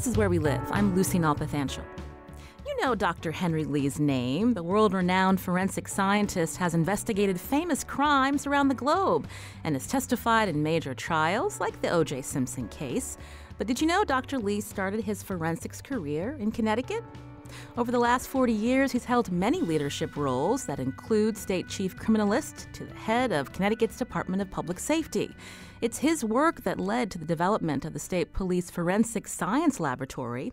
This is Where We Live. I'm Lucy Nalpathanchel. You know Dr. Henry Lee's name. The world-renowned forensic scientist has investigated famous crimes around the globe and has testified in major trials like the O.J. Simpson case. But did you know Dr. Lee started his forensics career in Connecticut? Over the last 40 years, he's held many leadership roles that include state chief criminalist to the head of Connecticut's Department of Public Safety. It's his work that led to the development of the state police forensic science laboratory.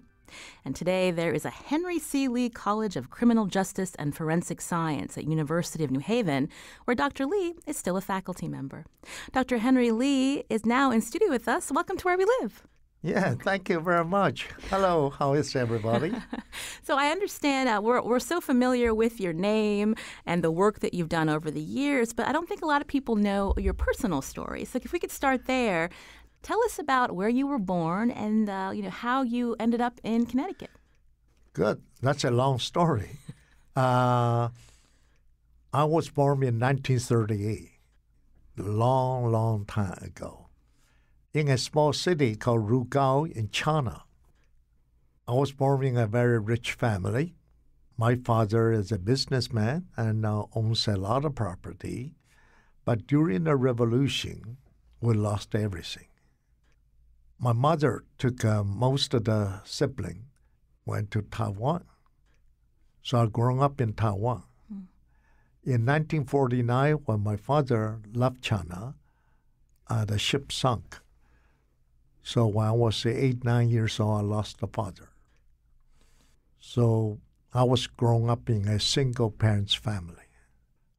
And today, there is a Henry C. Lee College of Criminal Justice and Forensic Science at University of New Haven, where Dr. Lee is still a faculty member. Dr. Henry Lee is now in studio with us. Welcome to Where We Live. Yeah, thank you very much. Hello, how is everybody? So I understand we're so familiar with your name and the work that you've done over the years, but I don't think a lot of people know your personal story. So if we could start there, tell us about where you were born and how you ended up in Connecticut. Good. That's a long story. I was born in 1938, a long, long time ago, in a small city called Rugao in China. I was born in a very rich family. My father is a businessman and owns a lot of property. But during the revolution, we lost everything. My mother took most of the siblings, went to Taiwan. So I grew up in Taiwan. In 1949, when my father left China, the ship sunk. So when I was 8, 9 years old, I lost a father. So I was growing up in a single parents family.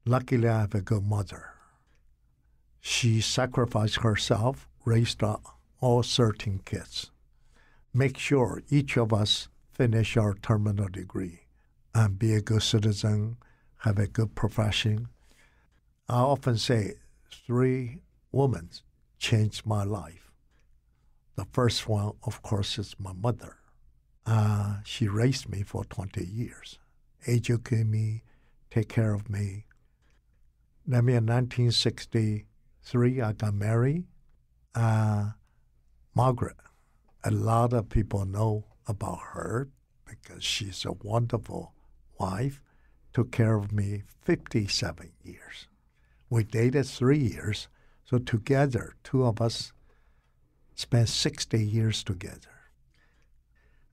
Luckily, I have a good mother. She sacrificed herself, raised all 13 kids. Make sure each of us finish our terminal degree and be a good citizen, have a good profession. I often say 3 women changed my life. The first one, of course, is my mother. She raised me for 20 years, educated me, take care of me. Then in 1963, I got married. Margaret, a lot of people know about her because she's a wonderful wife, took care of me 57 years. We dated 3 years, so together, 2 of us spent 60 years together.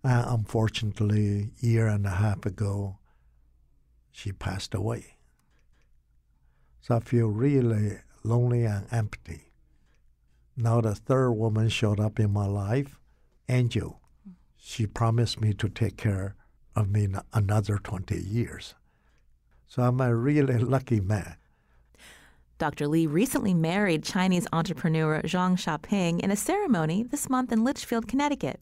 Unfortunately, a year and a half ago, she passed away. So I feel really lonely and empty. Now the 3rd woman showed up in my life, Angel. She promised me to take care of me another 20 years. So I'm a really lucky man. Dr. Lee recently married Chinese entrepreneur Zhang Xiaoping in a ceremony this month in Litchfield, Connecticut.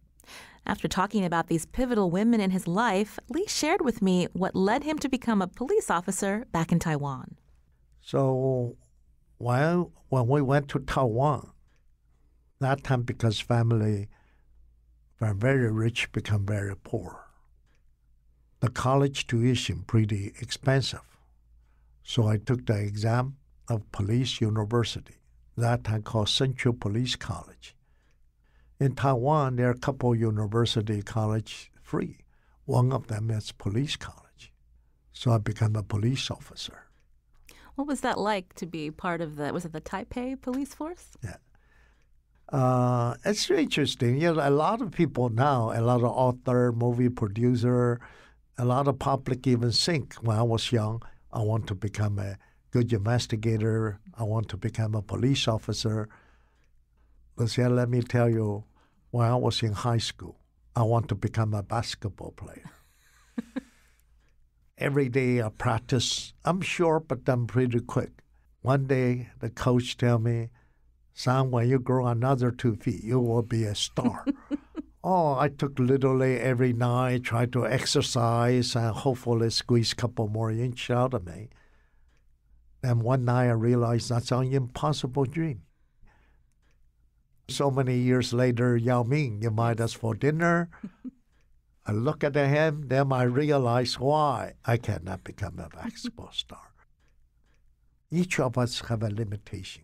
After talking about these pivotal women in his life, Lee shared with me what led him to become a police officer back in Taiwan. So when we went to Taiwan, that time because family from very rich become very poor. The college tuition pretty expensive. So I took the exam of Police University, that time called Central Police College. In Taiwan, there are a couple university college free. One of them is police college. So I became a police officer. What was that like to be part of was it the Taipei police force? Yeah. It's interesting. A lot of people now, a lot of author, movie producer, a lot of public even think when I was young, I want to become a good investigator. I want to become a police officer. Lucia, let me tell you, when I was in high school, I want to become a basketball player. Every day I practice. I'm short, but I'm pretty quick. One day the coach tell me, son, when you grow another 2 feet, you will be a star. I took literally every night, tried to exercise and hopefully squeeze a couple more inches out of me. And one night I realized that's an impossible dream. So many years later, Yao Ming invited us for dinner. I look at him, then I realize why I cannot become a basketball star. Each of us have a limitation.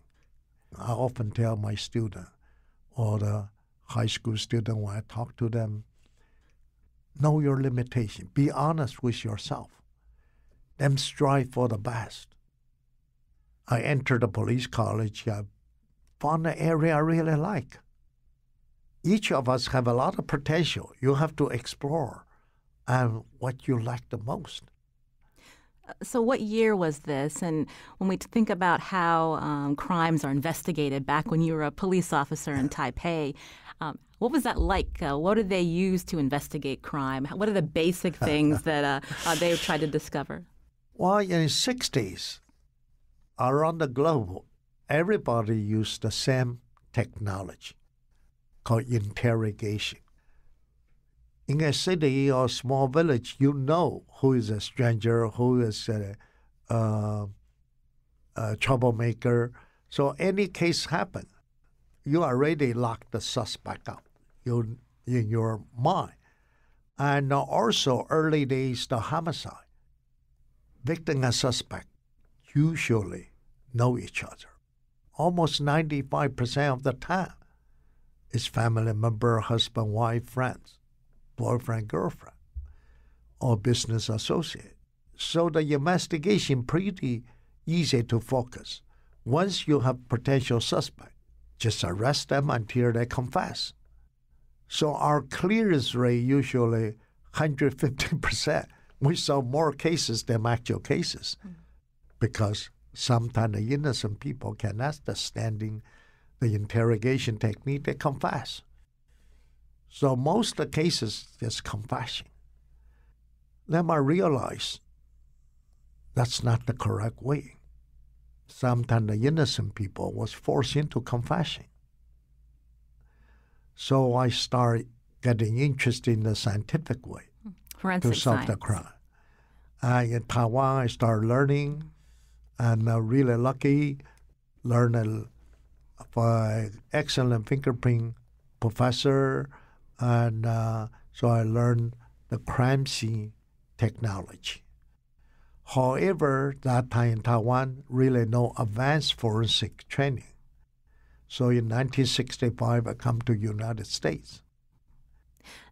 I often tell my student or the high school student when I talk to them, Know your limitation. Be honest with yourself. Then strive for the best. I entered the police college. I found an area I really like. Each of us have a lot of potential. You have to explore and what you like the most. So what year was this? And when we think about how crimes are investigated back when you were a police officer in Taipei, what was that like? What did they use to investigate crime? What are the basic things that they tried to discover? Well, in the 60s, around the globe, everybody used the same technology called interrogation. In a city or small village, you know who is a stranger, who is a troublemaker. So any case happen, you already lock the suspect up in your mind. And also early days, the homicide. Victim and suspect usually know each other. Almost 95% of the time, it's family member, husband, wife, friends, boyfriend, girlfriend, or business associate. So the investigation pretty easy to focus. Once you have potential suspect, just arrest them until they confess. So our clearance rate usually 150%. We saw more cases than actual cases because sometimes the innocent people cannot understand the interrogation technique, they confess. So most of the cases, just confession. Then I realized that's not the correct way. Sometimes the innocent people was forced into confession. So I started getting interested in the scientific way Forensic to solve science. the crime. In Taiwan, I started learning, and really lucky, learned an excellent fingerprint professor, and so I learned the crime scene technology. However, that time in Taiwan, really no advanced forensic training. So in 1965, I come to United States.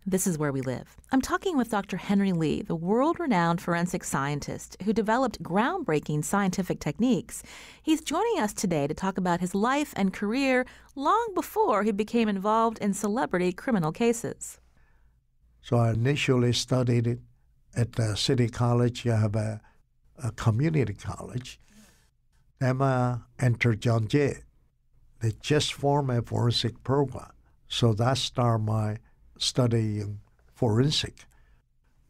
This is where we live. I'm talking with Dr. Henry Lee, the world-renowned forensic scientist who developed groundbreaking scientific techniques. He's joining us today to talk about his life and career long before he became involved in celebrity criminal cases. So I initially studied it at the City College. You have a community college. Then I entered JonBenét. They just formed a forensic program. So that started my study in forensic.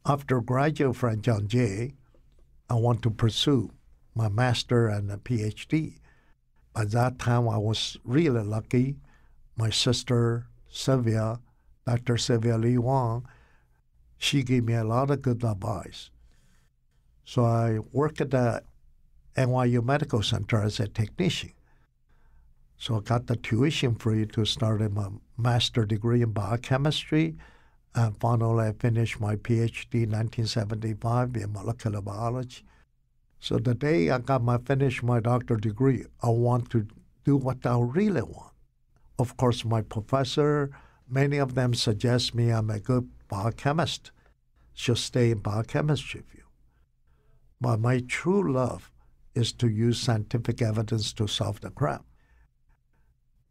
After graduating from JonBenét, I want to pursue my master and a PhD. By that time, I was really lucky. My sister, Sylvia, Dr. Sylvia Lee Wang, she gave me a lot of good advice. So I worked at the NYU Medical Center as a technician. So I got the tuition free to start my master's degree in biochemistry, and finally I finished my PhD in 1975 in molecular biology. So the day I finished my doctorate degree, I want to do what I really want. Of course, my professor, many of them suggest me I'm a good biochemist, should stay in biochemistry field. But my true love is to use scientific evidence to solve the crime.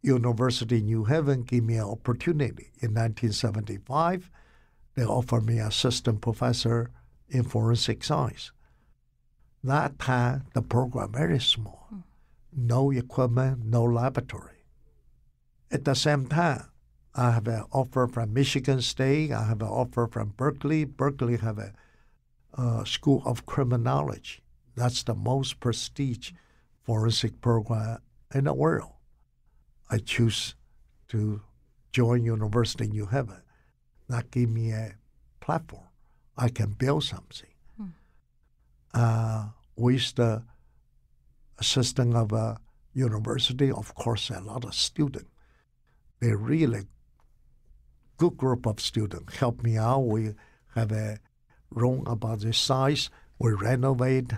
University of New Haven gave me an opportunity. In 1975, they offered me assistant professor in forensic science. That time, the program very small. No equipment, no laboratory. At the same time, I have an offer from Michigan State. I have an offer from Berkeley. Berkeley have a School of Criminology. That's the most prestigious forensic program in the world. I choose to join University of New Haven. That gave me a platform. I can build something. With the assistant of a university, of course, a lot of students. They're really good group of students. Help me out. We have a room about this size. We renovate.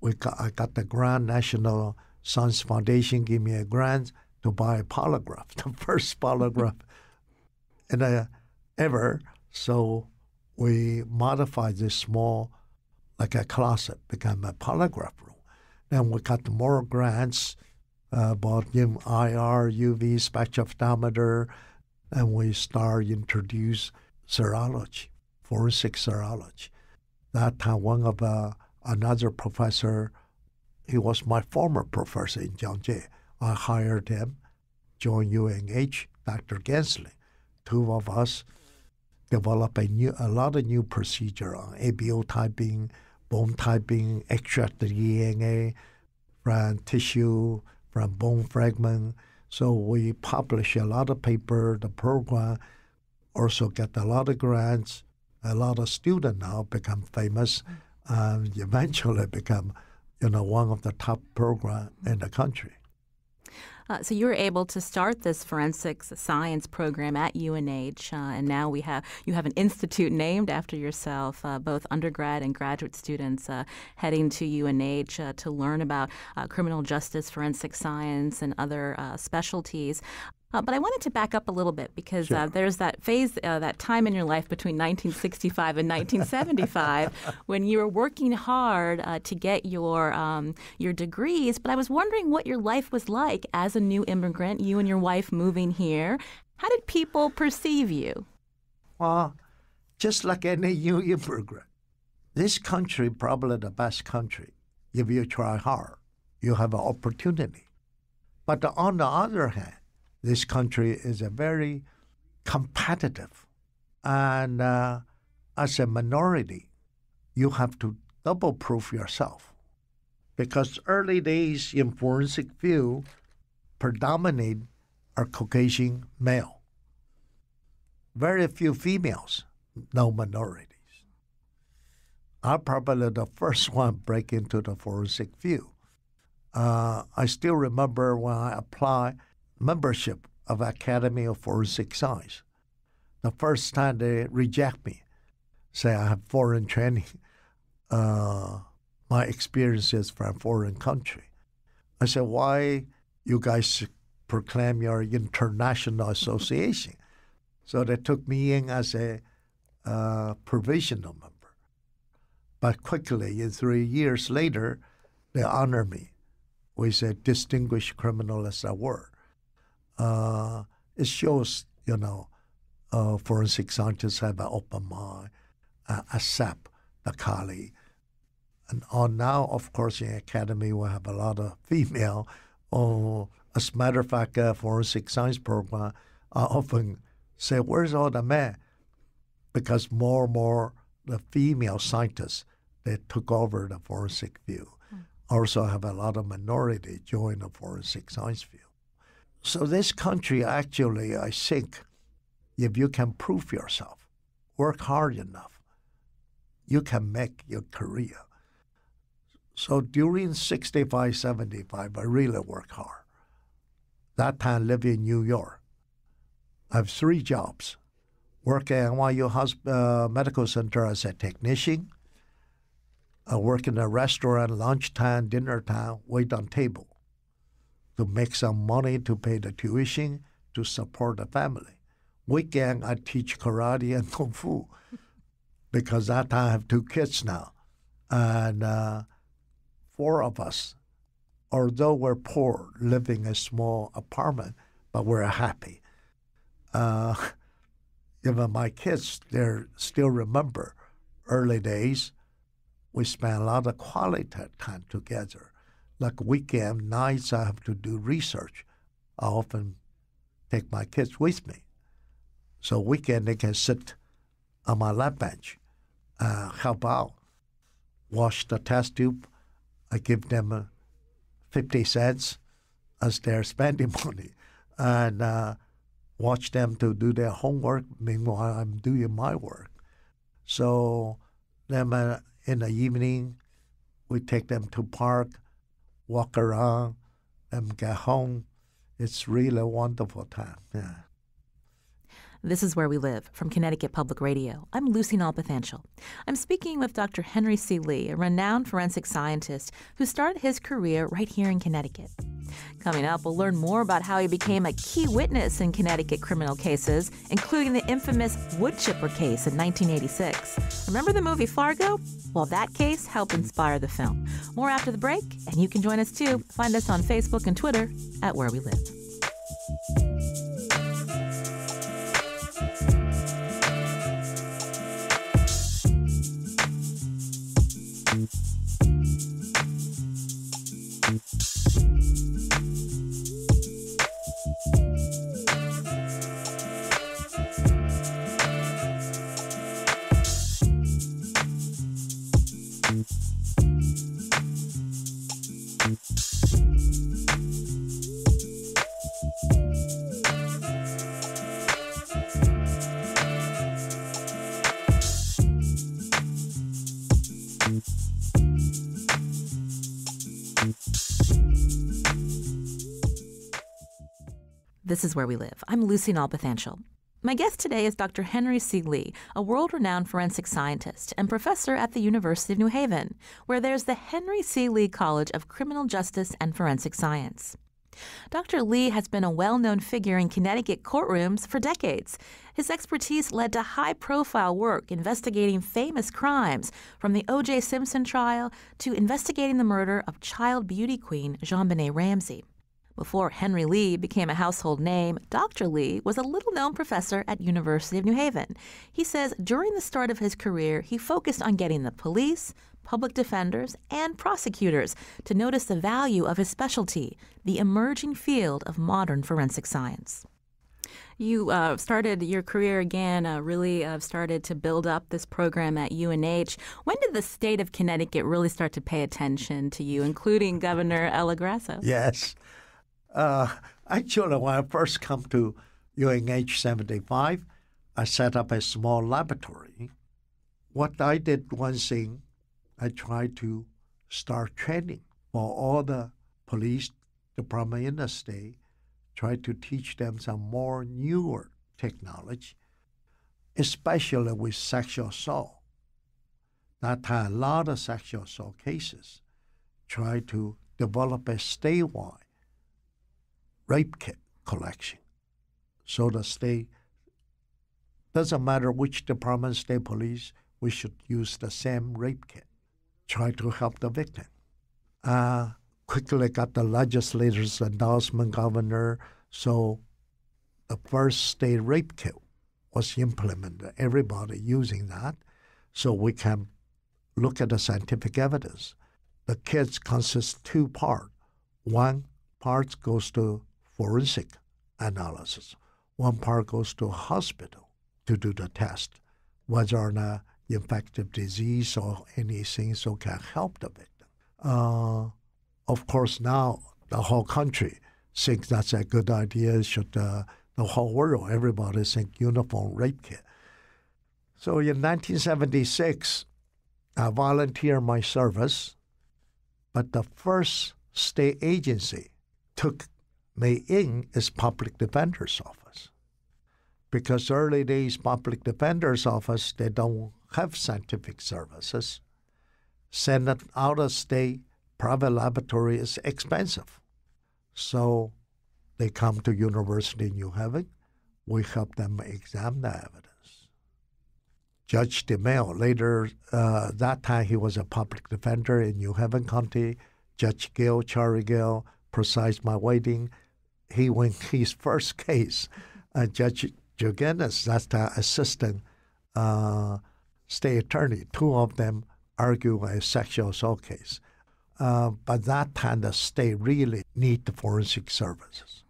I got the grant. National Science Foundation gave me a grant to buy a polygraph, the first polygraph ever. So we modified this small, like a closet, become a polygraph room. Then we got more grants, bought IR, UV, spectrophotometer, and we started introduce serology, forensic serology. That time, one of another professor, he was my former professor in Jiangxi. I hired him, joined UNH, Dr. Gensley. Two of us developed a lot of new procedure on ABO typing, bone typing, extract the DNA from tissue, from bone fragment. So we publish a lot of paper. The program also get a lot of grants. A lot of students now become famous and eventually become, one of the top programs in the country. So you were able to start this forensic science program at UNH, and now you have an institute named after yourself. Both undergrad and graduate students heading to UNH to learn about criminal justice, forensic science, and other specialties. But I wanted to back up a little bit because Sure. There's that phase, that time in your life between 1965 and 1975 when you were working hard to get your degrees. But I was wondering what your life was like as a new immigrant, you and your wife moving here. How did people perceive you? Well, just like any new immigrant, this country probably the best country. If you try hard, you have an opportunity. But on the other hand, this country is a very competitive, and as a minority, you have to double-proof yourself. Because early days in forensic field, predominate are Caucasian male. Very few females, no minorities. I'm probably the first one break into the forensic field. I still remember when I applied membership of Academy of Forensic Science. The first time they reject me, say I have foreign training, my experiences from foreign country. I said, why you guys proclaim your international association? So they took me in as a provisional member. But quickly, in 3 years later, they honor me with a Distinguished Criminalist Award. It shows, forensic scientists have an open mind, accept the colleague. And now, of course, in academy, we have a lot of female. As a matter of fact, forensic science program, I often say, where's all the men? Because more and more the female scientists, they took over the forensic field. Also have a lot of minority join the forensic science field. So this country actually, I think, if you can prove yourself, work hard enough, you can make your career. So during 65, 75, I really worked hard. That time living in New York. I have 3 jobs. Work at NYU Medical Center as a technician. I work in a restaurant, lunchtime, dinner time, wait on table to make some money to pay the tuition, to support the family. Weekend, I teach karate and kung fu because that time I have 2 kids now. And 4 of us, although we're poor, living in a small apartment, but we're happy. Even my kids, they still remember early days. We spent a lot of quality time together. Like weekend nights, I have to do research. I often take my kids with me. So weekend, they can sit on my lab bench, help out, wash the test tube. I give them 50 cents as their spending money, and watch them to do their homework. Meanwhile, I'm doing my work. So then in the evening, we take them to park, walk around, and get home. It's really a wonderful time. Yeah. This is Where We Live from Connecticut Public Radio. I'm Lucy Nalpathanchel. I'm speaking with Dr. Henry C. Lee, a renowned forensic scientist who started his career right here in Connecticut. Coming up, we'll learn more about how he became a key witness in Connecticut criminal cases, including the infamous wood chipper case in 1986. Remember the movie Fargo? Well, that case helped inspire the film. More after the break, and you can join us too. Find us on Facebook and Twitter at Where We Live. This is Where We Live. I'm Lucy Nalpathanchel. My guest today is Dr. Henry C. Lee, a world-renowned forensic scientist and professor at the University of New Haven, where there's the Henry C. Lee College of Criminal Justice and Forensic Science. Dr. Lee has been a well-known figure in Connecticut courtrooms for decades. His expertise led to high-profile work investigating famous crimes, from the O.J. Simpson trial to investigating the murder of child beauty queen JonBenét Ramsey. Before Henry Lee became a household name, Dr. Lee was a little-known professor at University of New Haven. He says during the start of his career, he focused on getting the police, public defenders, and prosecutors to notice the value of his specialty, the emerging field of modern forensic science. You started your career again, really started to build up this program at UNH. When did the state of Connecticut really start to pay attention to you, including Governor Ella Grasso? Yes. Actually, when I first come to UNH 75, I set up a small laboratory. What I did, one thing, I tried to start training for all the police department in the state, try to teach them some more newer technology, especially with sexual assault. That time, a lot of sexual assault cases, try to develop a statewide rape kit collection. So the state, doesn't matter which department, state police, we should use the same rape kit. Try to help the victim. Quickly got the legislator's endorsement, governor, so the first state rape kit was implemented, everybody using that, so we can look at the scientific evidence. The kits consist two parts. One part goes to forensic analysis. One part goes to a hospital to do the test, whether or not infectious disease or anything, so can help the victim. Of course, now the whole country thinks that's a good idea. Should the whole world, everybody think uniform rape kit. So in 1976, I volunteered my service, but the first state agency took me in is public defender's office. Because early days public defender's office, they don't have scientific services. Send it out of state, private laboratory is expensive. So they come to University of New Haven. We help them examine the evidence. Judge DeMille, later, that time he was a public defender in New Haven County. Judge Gill, Charlie Gill, presided my wedding. He won his first case. Judge JonBenét, that's the assistant state attorney. Two of them argue a sexual assault case. But that time the state really need the forensic services.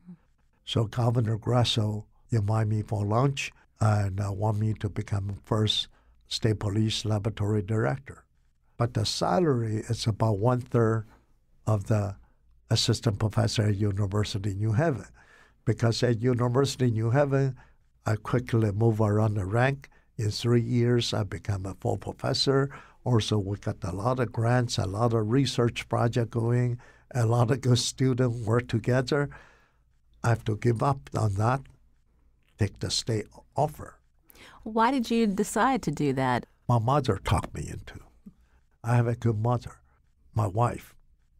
So Governor Grasso invited me for lunch and want me to become first state police laboratory director. But the salary is about 1/3 of the assistant professor at University of New Haven. Because at University of New Haven, I quickly move around the rank. In 3 years, I became a full professor. Also, we got a lot of grants, a lot of research project going, a lot of good students work together. I have to give up on that, take the state offer. Why did you decide to do that? My mother talked me into. I have a good mother, my wife.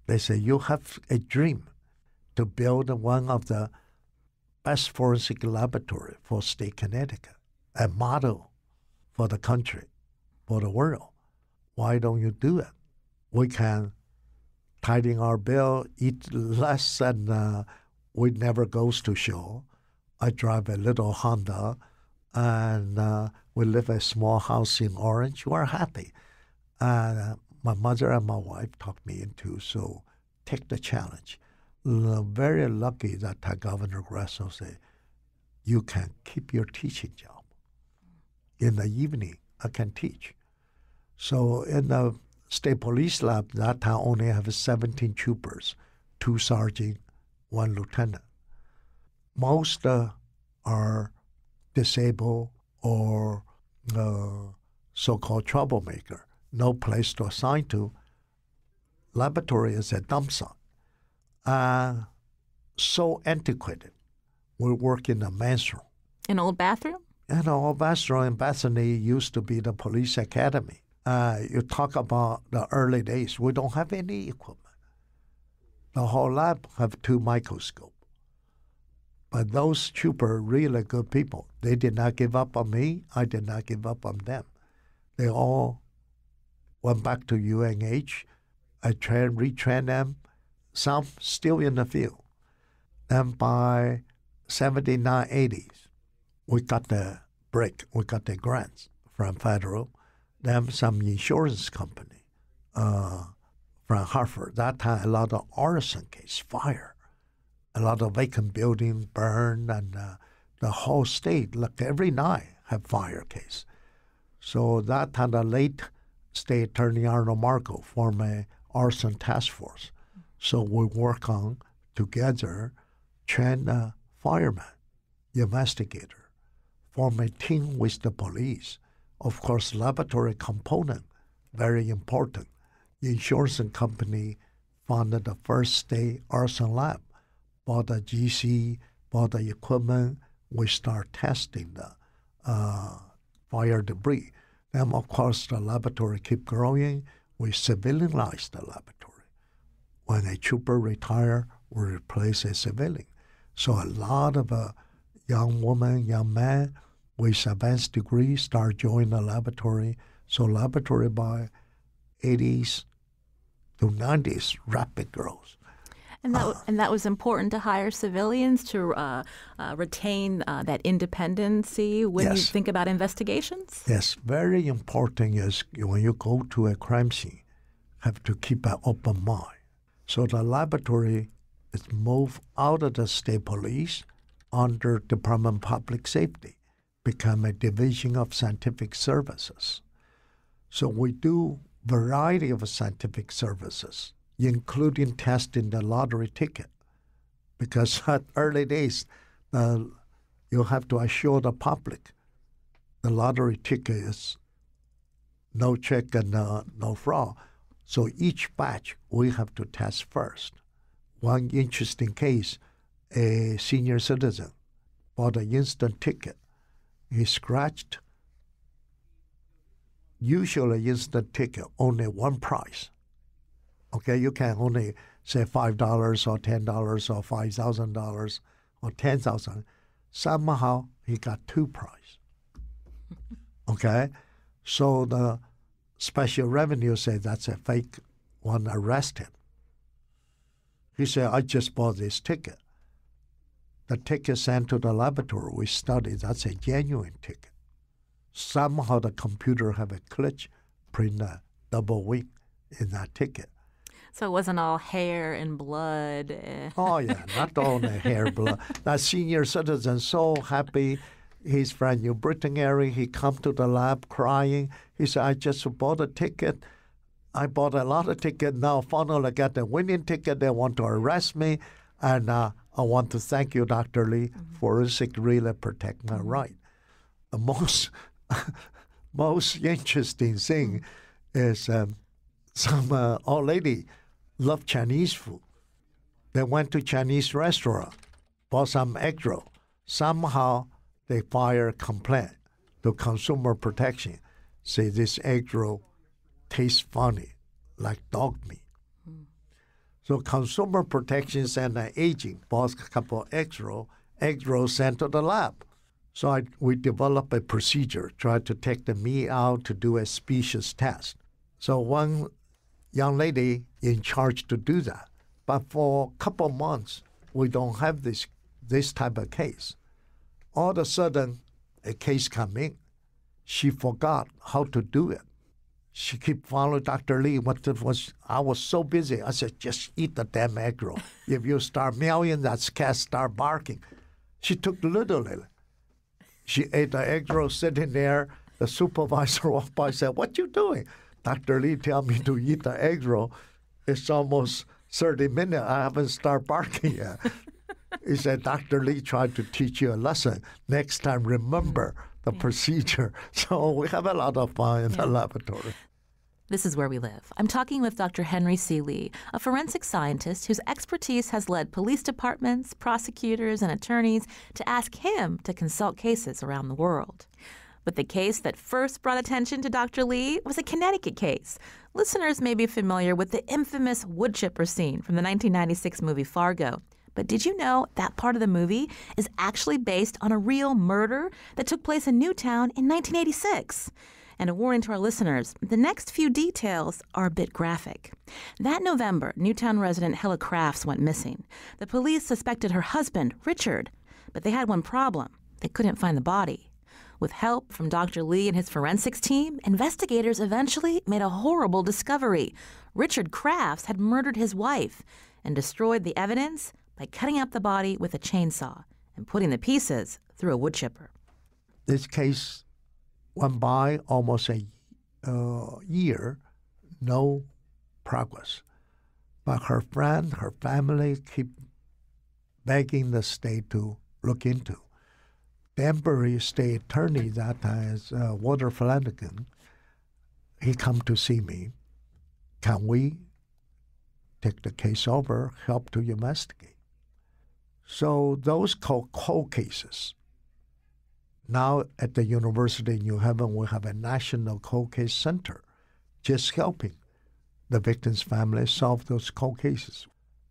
They say, you have a dream to build one of the best forensic laboratory for state Connecticut, a model for the country, for the world. Why don't you do it? We can tighten our bill, eat less, and we never goes to show. I drive a little Honda, and we live in a small house in Orange. We're happy. And my mother and my wife talked me into, so take the challenge. Very lucky that Governor Grasso said, you can keep your teaching job. In the evening, I can teach. So in the state police lab, that town only have 17 troopers, 2 sergeants, 1 lieutenant. Most are disabled or so-called troublemaker, no place to assign to. Laboratory is a dump site. So antiquated. We work in a men's room. An old bathroom? An old bathroom in Bethany used to be the police academy. You talk about the early days. We don't have any equipment. The whole lab have 2 microscopes. But those troopers, really good people, they did not give up on me. I did not give up on them. They all went back to UNH. I retrained them. Some still in the field. And by 79, 80s, we got the break. We got the grants from federal. Then some insurance company from Hartford. That time, a lot of arson case, fire. A lot of vacant building burned, and the whole state, like every night, have fire case. So that time, the late state attorney Arnold Marco formed a arson task force. So we work on together, train a fireman, investigator, form a team with the police. Of course, laboratory component, very important. The insurance company funded the first state arson lab, bought the GC, bought the equipment. We start testing the fire debris. Then, of course, the laboratory keep growing. We civilianize the laboratory. When a trooper retire, we replace a civilian. So a lot of young women, young men with advanced degrees start joining the laboratory. So laboratory by 80s to 90s, rapid growth. And that was important to hire civilians to retain that independency when you think about investigations? Yes, very important is when you go to a crime scene, have to keep an open mind. So the laboratory is moved out of the state police under Department of Public Safety, become a division of scientific services. So we do variety of scientific services, including testing the lottery ticket, because at early days, you have to assure the public the lottery ticket is no trick and no fraud. So each batch we have to test first. One interesting case, a senior citizen bought an instant ticket. He scratched, usually instant ticket, only one price. Okay, you can only say $5 or $10 or $5,000 or $10,000. Somehow he got 2 price. Okay, so the special revenue said that's a fake one, arrest him. He said, I just bought this ticket. The ticket sent to the laboratory, we studied, that's a genuine ticket. Somehow the computer have a glitch, print a double wing in that ticket. So it wasn't all hair and blood. Oh, yeah, not all the hair, blood. That senior citizen so happy. He's from New Britain area. He come to the lab crying. He said, I just bought a ticket. I bought a lot of tickets. Now finally I got the winning ticket. They want to arrest me. And I want to thank you, Dr. Lee, forensic really protect my right. The most interesting thing is some old lady loved Chinese food. They went to Chinese restaurant, bought some egg roll. Somehow they file a complaint to Consumer Protection. Say this egg roll tastes funny, like dog meat. So Consumer Protection sent an agent, bought a couple of egg rolls sent to the lab. So we developed a procedure, tried to take the meat out to do a species test. So one young lady in charge to do that. But for a couple of months, we don't have this type of case. All of a sudden, a case come in. She forgot how to do it. She kept following Dr. Lee. I was so busy. I said, just eat the damn egg roll. If you start meowing, that cat start barking. She took literally. She ate the egg roll sitting there. The supervisor walked by and said, what you doing? Dr. Lee tell me to eat the egg roll. It's almost 30 minutes. I haven't started barking yet. He said, Dr. Lee tried to teach you a lesson. Next time, remember the procedure. So we have a lot of fun in the laboratory. This is where we live. I'm talking with Dr. Henry C. Lee, a forensic scientist whose expertise has led police departments, prosecutors, and attorneys to ask him to consult cases around the world. But the case that first brought attention to Dr. Lee was a Connecticut case. Listeners may be familiar with the infamous wood chipper scene from the 1996 movie Fargo. But did you know that part of the movie is actually based on a real murder that took place in Newtown in 1986? And a warning to our listeners, the next few details are a bit graphic. That November, Newtown resident Hella Crafts went missing. The police suspected her husband, Richard, but they had one problem. They couldn't find the body. With help from Dr. Lee and his forensics team, investigators eventually made a horrible discovery. Richard Crafts had murdered his wife and destroyed the evidence by cutting up the body with a chainsaw and putting the pieces through a wood chipper. This case went by almost a year, no progress. But her friend, her family keep begging the state to look into. Danbury state attorney that time is Walter Flanagan. He come to see me. Can we take the case over, help to investigate? So those cold cases. Now at the University of New Haven, we have a national cold case center just helping the victims' families solve those cold cases.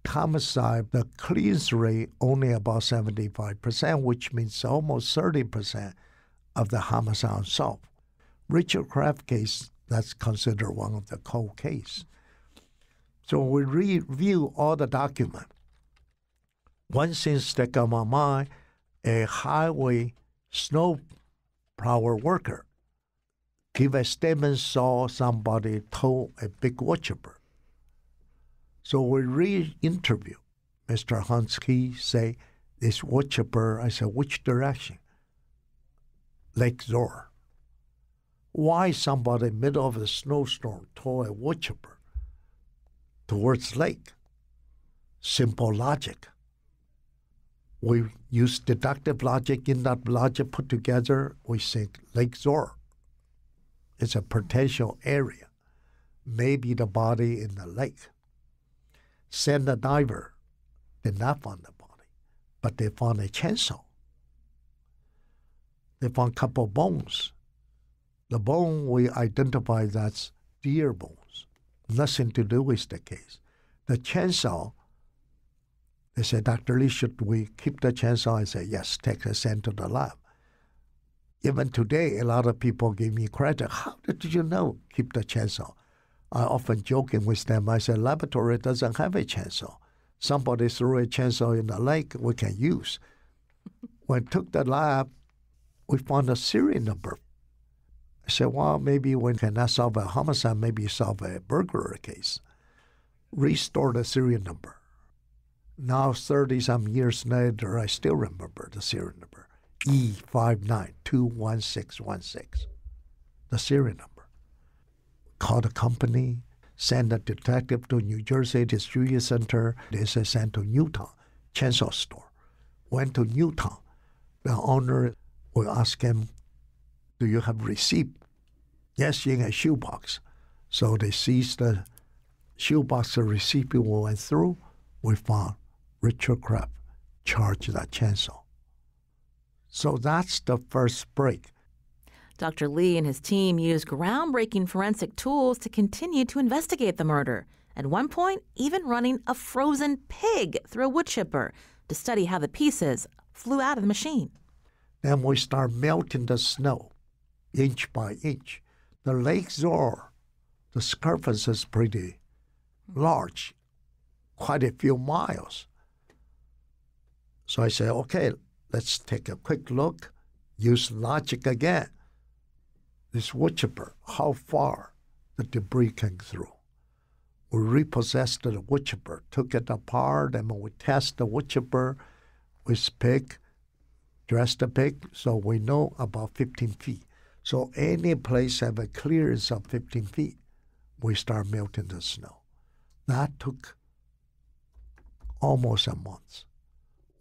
Homicide, the clearance rate only about 75%, which means almost 30% of the homicide unsolved. Richard Kraft case, that's considered one of the cold cases. So we review all the documents. One thing stuck on my mind, a highway snow plower worker give a statement, saw somebody tow a big wood chipper. So we re-interview Mr. Hunsky, say, this wood chipper, I said, which direction? Lake Zor. Why somebody in the middle of a snowstorm tow a wood chipper towards lake? Simple logic. We use deductive logic. In that logic put together, we think Lake Zor is a potential area. Maybe the body in the lake. Send a diver. Did not find the body, but they found a chainsaw. They found a couple of bones. The bone we identified that's deer bones. Nothing to do with the case. The chainsaw, they said, Dr. Lee, should we keep the chainsaw? I said, yes, take it, send to the lab. Even today, a lot of people give me credit. How did you know keep the chainsaw? I often joking with them. I said, laboratory doesn't have a chainsaw. Somebody threw a chainsaw in the lake we can use. When I took the lab, we found a serial number. I said, well, maybe we cannot solve a homicide, maybe solve a burglary case. Restore the serial number. Now, 30-some years later, I still remember the serial number, E5921616, the serial number. Call the company, send a detective to New Jersey Distribution Center. They say send to Newtown, chainsaw store. Went to Newtown. The owner will ask him, do you have receipt? Yes, in a shoebox. So they seized the shoebox, the receipt we went through. We found Richard Kraft charged that chainsaw. So that's the first break. Dr. Lee and his team used groundbreaking forensic tools to continue to investigate the murder. At one point, even running a frozen pig through a wood chipper to study how the pieces flew out of the machine. Then we start melting the snow, inch by inch. The Lake Zor, the surface is pretty large, quite a few miles. So I say, okay, let's take a quick look, use logic again. This wood chipper, how far the debris came through. We repossessed the wood chipper, took it apart, and we test the wood chipper with pig, dress the pig, so we know about 15 feet. So any place have a clearance of 15 feet, we start melting the snow. That took almost a month.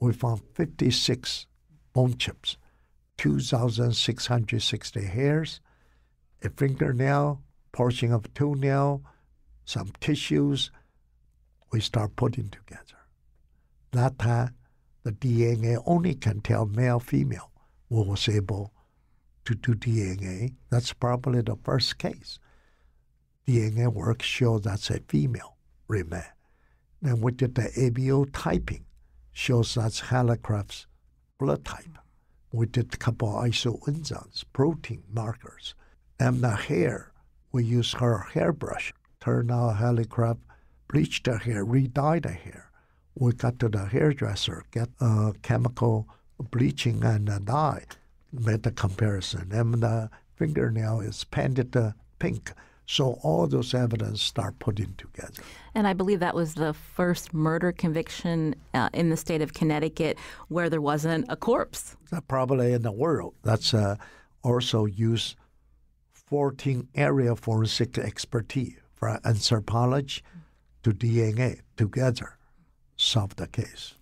We found 56 bone chips, 2,660 hairs, a fingernail, portion of toenail, some tissues. We start putting together. That time, the DNA only can tell male, female. We was able to do DNA. That's probably the first case. DNA work shows that's a female remain. Then we did the ABO typing, shows that's Hallicraft's blood type. We did a couple of isoenzymes, protein markers. And the hair, we used her hairbrush. Turned out Hallicraft bleached the hair, re-dyed the hair. We got to the hairdresser, get chemical bleaching and a dye, made the comparison. And the fingernail is painted pink. So all those evidence start putting together. And I believe that was the first murder conviction in the state of Connecticut where there wasn't a corpse. Probably in the world. That's also used 14 area forensic expertise from anthropology to DNA together solve the case.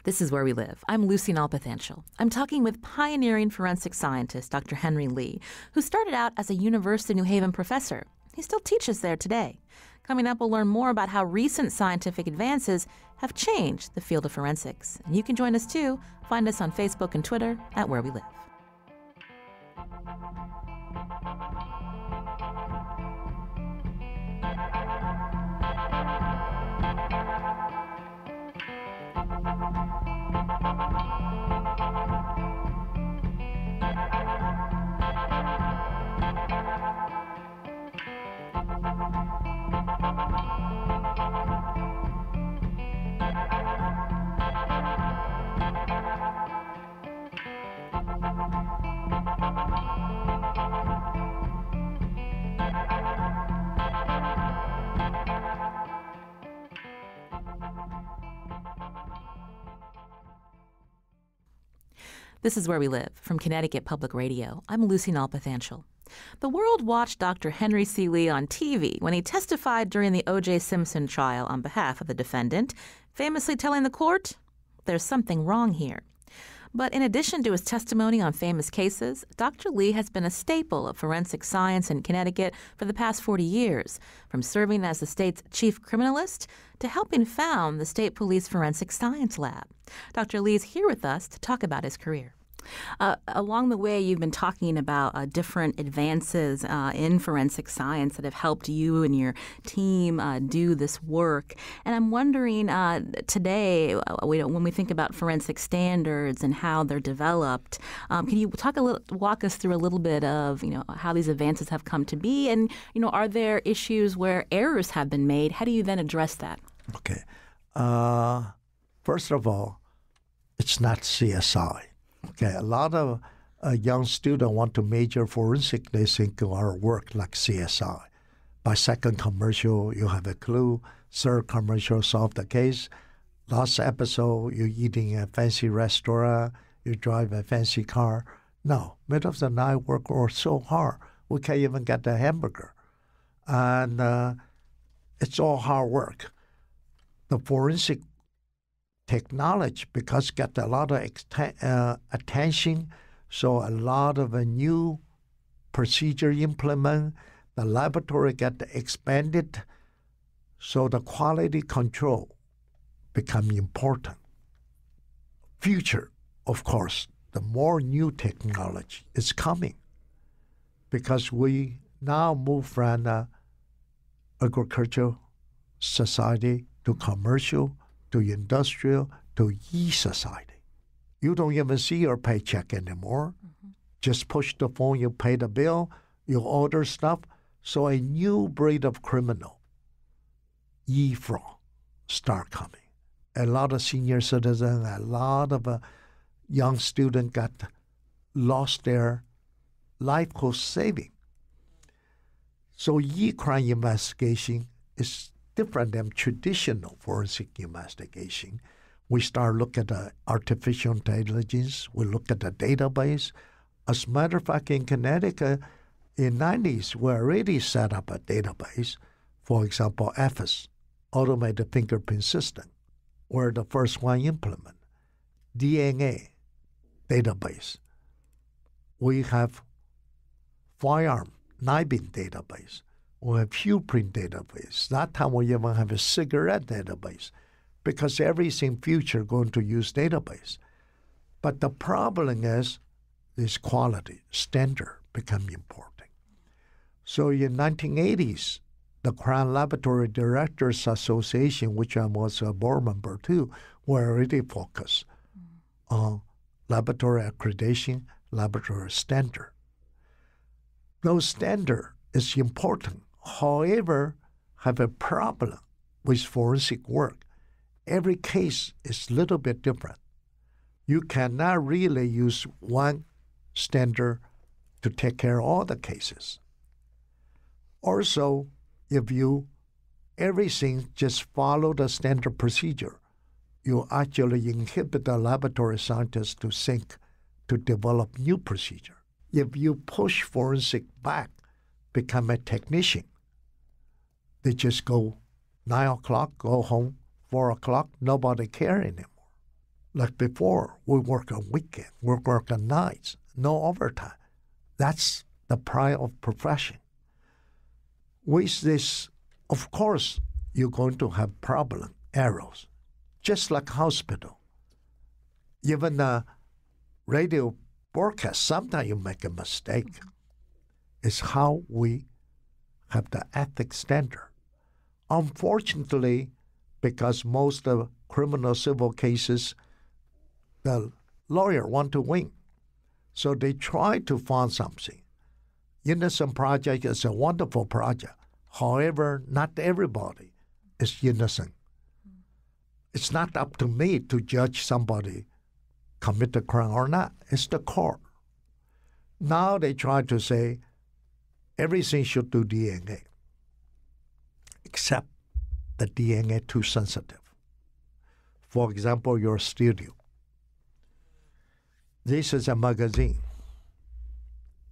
This is Where We Live. I'm Lucy Nalpathanchel. I'm talking with pioneering forensic scientist Dr. Henry Lee, who started out as a University of New Haven professor. He still teaches there today. Coming up, we'll learn more about how recent scientific advances have changed the field of forensics. And you can join us too. Find us on Facebook and Twitter at Where We Live. This is Where We Live from Connecticut Public Radio. I'm Lucy Nalpathanchel. The world watched Dr. Henry C. Lee on TV when he testified during the O.J. Simpson trial on behalf of the defendant, famously telling the court, "There's something wrong here." But in addition to his testimony on famous cases, Dr. Lee has been a staple of forensic science in Connecticut for the past 40 years, from serving as the state's chief criminalist to helping found the State Police Forensic Science Lab. Dr. Lee's here with us to talk about his career. Along the way, you've been talking about different advances in forensic science that have helped you and your team do this work. And I'm wondering today, when we think about forensic standards and how they're developed, can you walk us through a little bit of how these advances have come to be, and are there issues where errors have been made? How do you then address that? Okay, first of all, it's not CSI. Okay, a lot of young students want to major forensic. They think our work like CSI. By second commercial, you have a clue. Third commercial, solve the case. Last episode, you're eating a fancy restaurant. You drive a fancy car. No, middle of the night, work so hard. We can't even get the hamburger. And it's all hard work. The forensic technology, because get a lot of attention, so a lot of a new procedure implement. The laboratory get expanded, so the quality control become important. Future, of course, the more new technology is coming, because we now move from agricultural society to commercial to industrial to e-society. You don't even see your paycheck anymore. Mm-hmm. Just push the phone, you pay the bill, you order stuff. So a new breed of criminal, e-fraud, start coming. A lot of senior citizens, a lot of young students lost their life cost saving. So e-crime investigation is different than traditional forensic investigation. We start looking at the artificial intelligence. We look at the database. As a matter of fact, in Connecticut, in the 90s, we already set up a database. For example, FS, Automated Fingerprint System. We're the first one implement. DNA database. We have firearm knifing database. We have fingerprint database. That time we even have a cigarette database because everything future going to use database. But the problem is this quality, standard become important. So in 1980s, the Crime Laboratory Directors Association, which I was a board member too, were already focused on laboratory accreditation, laboratory standard. Those standard is important. However, have a problem with forensic work. Every case is a little bit different. You cannot really use one standard to take care of all the cases. Also, if you everything just follow the standard procedure, you actually inhibit the laboratory scientists to think, to develop new procedure. If you push forensic back, become a technician, they just go 9 o'clock, go home, 4 o'clock, nobody care anymore. Like before, we work on weekend, we work on nights, no overtime. That's the pride of profession. With this, of course, you're going to have problem, errors, just like hospital. Even the radio broadcast, sometimes you make a mistake. It's how we have the ethics standard. Unfortunately, because most of criminal civil cases, the lawyer want to win. So they try to find something. Innocent Project is a wonderful project. However, not everybody is innocent. It's not up to me to judge somebody commit a crime or not. It's the court. Now they try to say everything should do DNA, except the DNA too sensitive. For example, your studio. This is a magazine.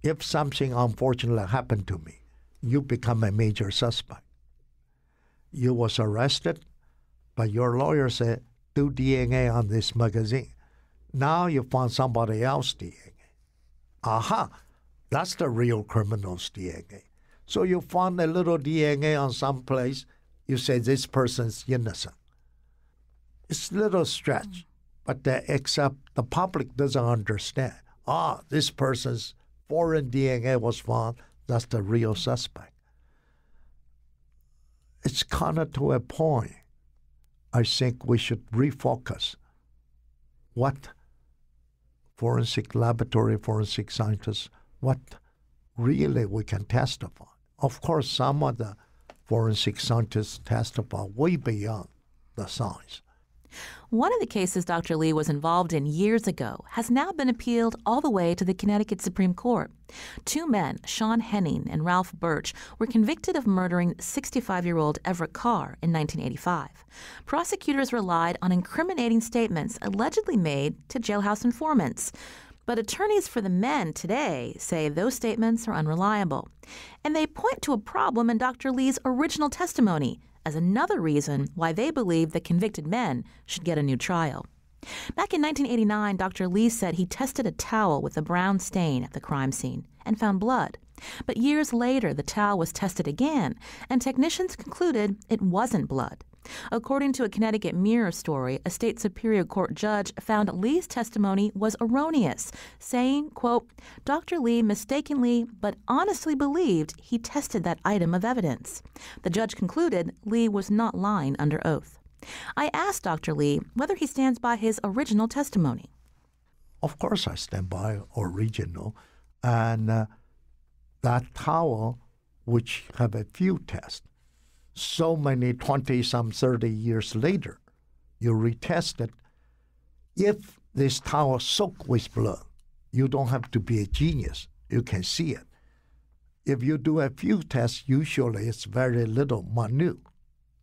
If something unfortunately happened to me, you become a major suspect. You was arrested, but your lawyer said, do DNA on this magazine. Now you found somebody else's DNA. Aha, that's the real criminal's DNA. So you found a little DNA on some place, you say this person's innocent. It's a little stretch, but except the public doesn't understand. This person's foreign DNA was found, that's the real suspect. It's kind of to a point, I think we should refocus what forensic laboratory, forensic scientists, what really we can testify. Of course, some of the forensic scientists testify way beyond the science. One of the cases Dr. Lee was involved in years ago has now been appealed all the way to the Connecticut Supreme Court. Two men, Sean Henning and Ralph Birch, were convicted of murdering 65-year-old Everett Carr in 1985. Prosecutors relied on incriminating statements allegedly made to jailhouse informants. But attorneys for the men today say those statements are unreliable. And they point to a problem in Dr. Lee's original testimony as another reason why they believe the convicted men should get a new trial. Back in 1989, Dr. Lee said he tested a towel with a brown stain at the crime scene and found blood. But years later, the towel was tested again, and technicians concluded it wasn't blood. According to a Connecticut Mirror story, a state superior court judge found Lee's testimony was erroneous, saying, quote, Dr. Lee mistakenly but honestly believed he tested that item of evidence. The judge concluded Lee was not lying under oath. I asked Dr. Lee whether he stands by his original testimony. Of course I stand by original. And that towel, which have a few tests, so many 20-some 30 years later, you retest it. If this towel soaked with blood, you don't have to be a genius. You can see it. If you do a few tests, usually it's very little, minute,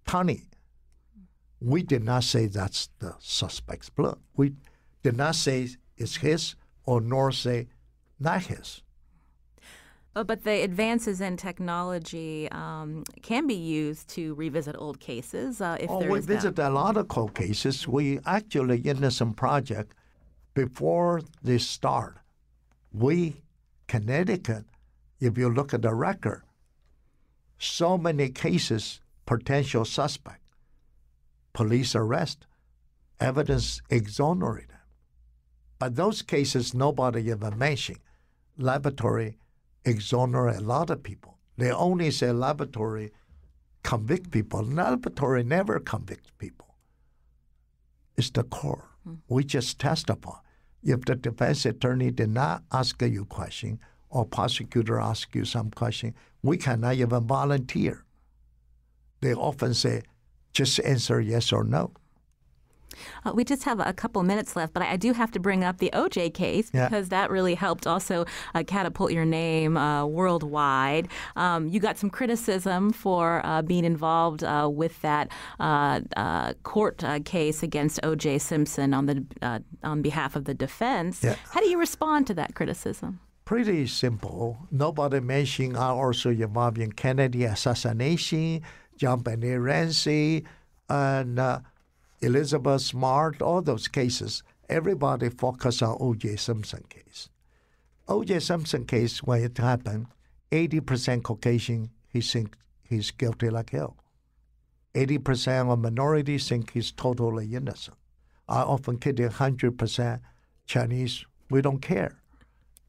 tiny. We did not say that's the suspect's blood. We did not say it's his or nor say not his. But the advances in technology can be used to revisit old cases if there we is visit a lot of cold cases. We actually, Innocent Project, before this start, Connecticut, if you look at the record, so many cases, potential suspect, police arrest, evidence exonerate them. But those cases, nobody ever mentioned. Laboratory exonerate a lot of people. They only say laboratory convict people. Laboratory never convicts people. It's the court. We just test upon. If the defense attorney did not ask you a question or prosecutor ask you some question, we cannot even volunteer. They often say, just answer yes or no. We just have a couple minutes left, but I do have to bring up the O.J. case because that really helped also catapult your name worldwide. You got some criticism for being involved with that court case against O.J. Simpson on behalf of the defense. Yeah. How do you respond to that criticism? Pretty simple. Nobody mentioned I also involved in Kennedy assassination, JonBenét Ramsey, and Elizabeth Smart, all those cases. Everybody focused on O.J. Simpson case. O.J. Simpson case, when it happened, 80% Caucasian, he think he's guilty like hell. 80% of minorities think he's totally innocent. I often kid 100% Chinese, we don't care.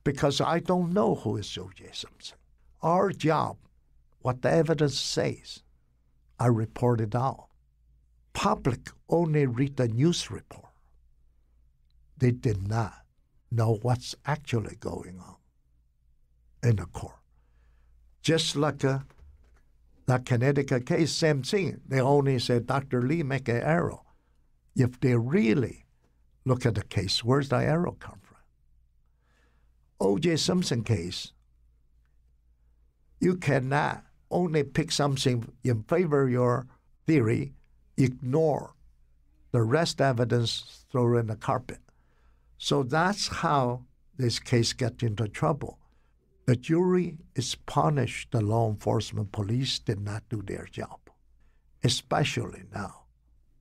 Because I don't know who is O.J. Simpson. Our job, what the evidence says, I report it out. Public only read the news report. They did not know what's actually going on in the court. Just like that Connecticut case, same thing. They only said Dr. Lee make an error. If they really look at the case, where's the error come from? O.J. Simpson case, you cannot only pick something in favor of your theory, ignore the rest evidence, throw in the carpet. So that's how this case gets into trouble. The jury is punished. The law enforcement police did not do their job, especially now.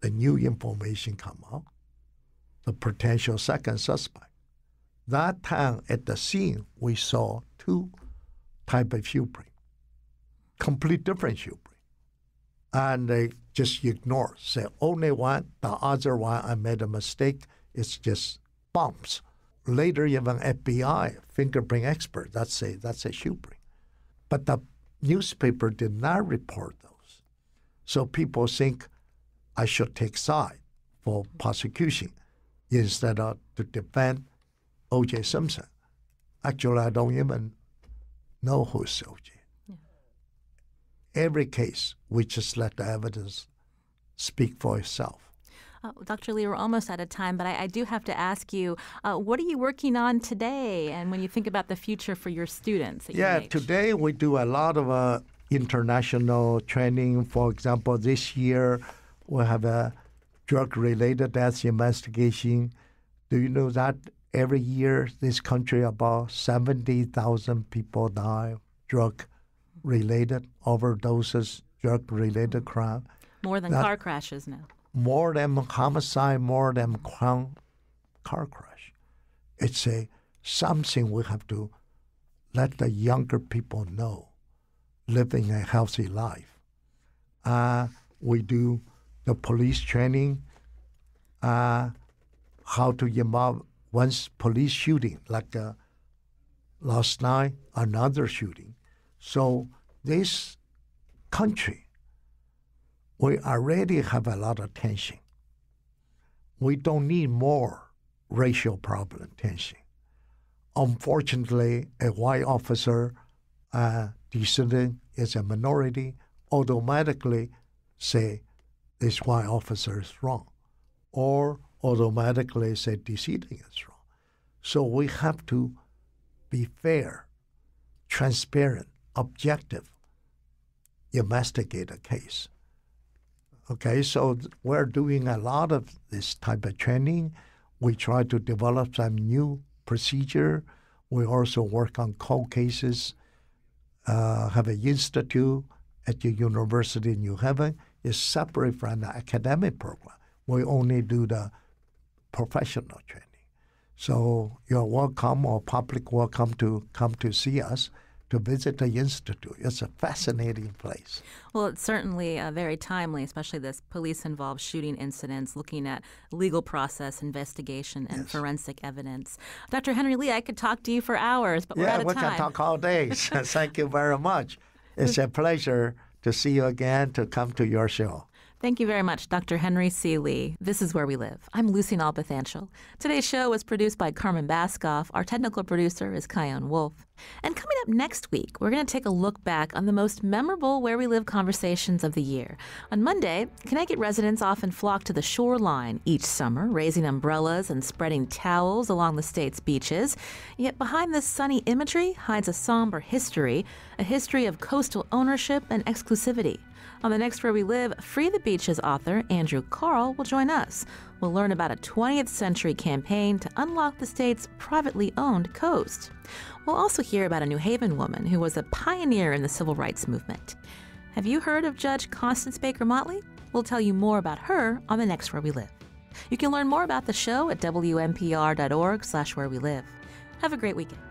The new information come out, the potential second suspect. That time at the scene, we saw two types of shoe print, complete different shoe print. And they just ignore, say only one, the other one, I made a mistake, it's just bumps. Later, even FBI, fingerprint expert, that's a shoe print. But the newspaper did not report those. So people think I should take side for prosecution instead of to defend O.J. Simpson. Actually, I don't even know who's O.J. Yeah. Every case, we just let the evidence speak for itself. Dr. Lee, we're almost out of time, but I do have to ask you, what are you working on today? And when you think about the future for your students at UNH? Today we do a lot of international training. For example, this year we have a drug-related death investigation. Do you know that every year this country about 70,000 people die drug-related overdoses, drug-related crime? More than car crashes now. More than homicide, more than car crash. It's something we have to let the younger people know, living a healthy life. We do the police training, how to involve once police shooting, like last night, another shooting. So this country, we already have a lot of tension. We don't need more racial problem tension. Unfortunately, a white officer descendant is a minority, automatically say this white officer is wrong, or automatically say decedent is wrong. So we have to be fair, transparent, objective, investigate a case. Okay, so we're doing a lot of this type of training. We try to develop some new procedure. We also work on cold cases, have an institute at the University of New Haven. It's separate from the academic program. We only do the professional training. So you're welcome, or public welcome, to come to see us, to visit the institute. It's a fascinating place. Well, it's certainly very timely, especially this police-involved shooting incidents, looking at legal process, investigation, and forensic evidence. Dr. Henry Lee, I could talk to you for hours, but we're out of time. Yeah, we can talk all day. Thank you very much. It's a pleasure to see you again, to come to your show. Thank you very much, Dr. Henry C. Lee. This is Where We Live. I'm Lucy Nalpathanchel. Today's show was produced by Carmen Baskoff. Our technical producer is Kion Wolf. And coming up next week, we're going to take a look back on the most memorable Where We Live conversations of the year. On Monday, Connecticut residents often flock to the shoreline each summer, raising umbrellas and spreading towels along the state's beaches. Yet behind this sunny imagery hides a somber history, a history of coastal ownership and exclusivity. On the next Where We Live, Free the Beaches author Andrew Carl will join us. We'll learn about a 20th century campaign to unlock the state's privately owned coast. We'll also hear about a New Haven woman who was a pioneer in the civil rights movement. Have you heard of Judge Constance Baker Motley? We'll tell you more about her on the next Where We Live. You can learn more about the show at WNPR.org/wherewelive. Have a great weekend.